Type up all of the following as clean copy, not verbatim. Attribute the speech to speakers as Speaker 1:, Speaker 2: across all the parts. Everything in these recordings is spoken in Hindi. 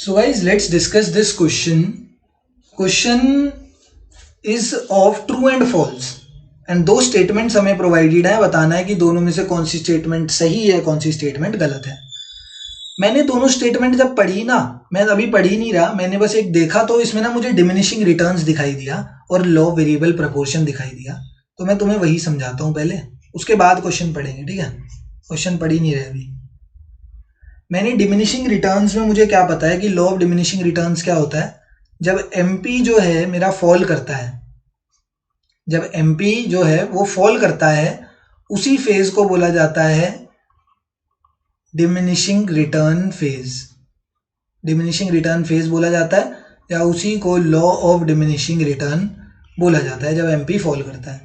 Speaker 1: So guys, let's discuss this question. Question is of true and false and दो स्टेटमेंट्स हमें प्रोवाइडेड है, बताना है कि दोनों में से कौन सी स्टेटमेंट सही है, कौन सी स्टेटमेंट गलत है। मैंने दोनों स्टेटमेंट जब पढ़ी ना, मैं अभी पढ़ ही नहीं रहा, मैंने बस एक देखा तो इसमें ना मुझे डिमिनिशिंग रिटर्न्स दिखाई दिया और लॉ वेरिएबल प्रपोर्शन दिखाई दिया। तो मैं तुम्हें वही समझाता हूँ पहले, उसके बाद क्वेश्चन पढ़ेंगे, ठीक है। क्वेश्चन पढ़ ही नहीं रहे अभी। मैंने डिमिनिशिंग रिटर्न्स में मुझे क्या पता है कि लॉ ऑफ डिमिनिशिंग रिटर्न्स क्या होता है। जब एमपी जो है मेरा फॉल करता है, जब एमपी जो है वो फॉल करता है, उसी फेज को बोला जाता है diminishing return phase. Diminishing return phase बोला जाता है या उसी को लॉ ऑफ डिमिनिशिंग रिटर्न बोला जाता है जब एमपी फॉल करता है।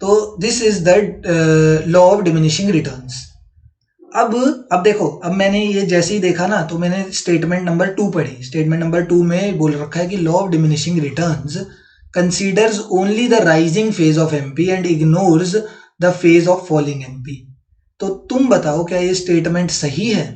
Speaker 1: तो this is the law of diminishing returns. अब देखो, अब मैंने ये जैसे ही देखा ना तो मैंने स्टेटमेंट नंबर 2 पढ़ी। स्टेटमेंट नंबर 2 में बोल रखा है कि law of diminishing returns considers only the rising phase of MP and ignores the phase of falling MP. तो तुम बताओ क्या ये स्टेटमेंट सही है?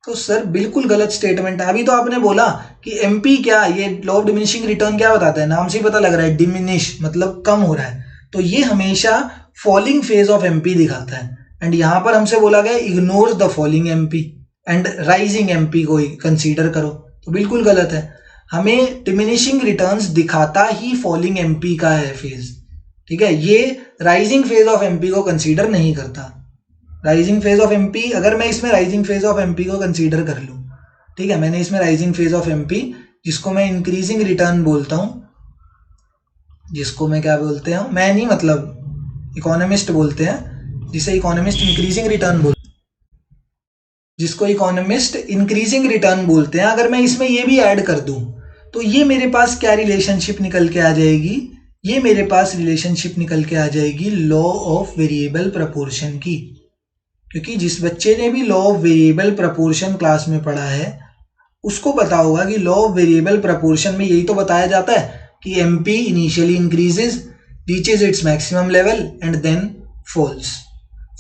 Speaker 1: तो सर बिल्कुल गलत स्टेटमेंट है। अभी तो आपने बोला कि एमपी क्या, ये लॉ ऑफ डिमिनिशिंग रिटर्न क्या बताता है, नाम से ही पता लग रहा है, डिमिनिश मतलब कम हो रहा है। तो ये हमेशा फॉलिंग फेज ऑफ एमपी दिखाता है एंड यहां पर हमसे बोला गया ignore the falling MP and rising MP को कंसीडर करो। तो बिल्कुल गलत है। हमें डिमिनिशिंग रिटर्न्स दिखाता ही फॉलिंग एमपी का है फेज, ठीक है। ये राइजिंग फेज ऑफ एमपी को कंसीडर नहीं करता। राइजिंग फेज ऑफ एमपी, अगर मैं इसमें राइजिंग फेज ऑफ एमपी को कंसीडर कर लूं, ठीक है, मैंने इसमें राइजिंग फेज ऑफ एमपी, जिसको मैं इंक्रीजिंग रिटर्न बोलता हूं, जिसको मैं क्या बोलते हैं, मैं नहीं मतलब इकोनॉमिस्ट बोलते हैं, जिसे इकोनॉमिस्ट इंक्रीजिंग रिटर्न बोलते हैं, जिसको इकोनॉमिस्ट इंक्रीजिंग रिटर्न बोलते हैं। अगर मैं इसमें ये भी ऐड कर दूं तो ये मेरे पास क्या रिलेशनशिप निकल के आ जाएगी, ये मेरे पास रिलेशनशिप निकल के आ जाएगी लॉ ऑफ वेरिएबल प्रपोर्शन की। क्योंकि जिस बच्चे ने भी law of variable proportion class में पढ़ा है उसको पता होगा कि लॉ ऑफ वेरिएबल प्रपोर्शन में यही तो बताया जाता है कि MP initially increases, reaches its maximum level and then falls,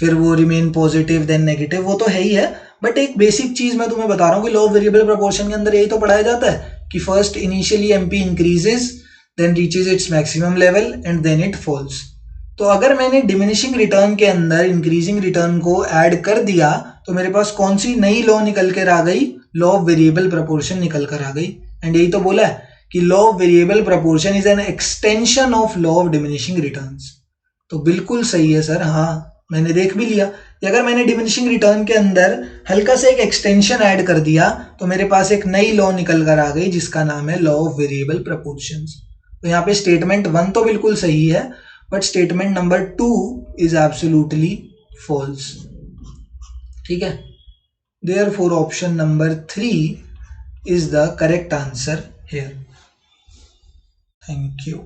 Speaker 1: फिर वो रिमेन पॉजिटिव देन नेगेटिव, वो तो है ही है। बट एक बेसिक चीज मैं तुम्हें बता रहा हूँ कि लॉ ऑफ वेरिएबल प्रपोर्शन के अंदर यही तो पढ़ाया जाता है कि first initially MP increases, then reaches its maximum level and then it falls. तो अगर मैंने डिमिनिशिंग रिटर्न के अंदर इंक्रीजिंग रिटर्न को ऐड कर दिया तो मेरे पास कौन सी नई लॉ निकल कर आ गई, लॉ ऑफ वेरिएबल प्रपोर्शन निकल कर आ गई। एंड यही तो बोला है कि law of variable proportion is an extension of law of diminishing returns. तो बिल्कुल सही है सर, हाँ मैंने देख भी लिया कि अगर मैंने डिमिनिशिंग रिटर्न के अंदर हल्का से एक एक्सटेंशन ऐड कर दिया तो मेरे पास एक नई लॉ निकल कर आ गई जिसका नाम है लॉ ऑफ वेरिएबल प्रपोर्शंस। तो यहाँ पे स्टेटमेंट 1 तो बिल्कुल सही है but statement number 2 is absolutely false, ठीक है। Therefore option number 3 is the correct answer here. Thank you.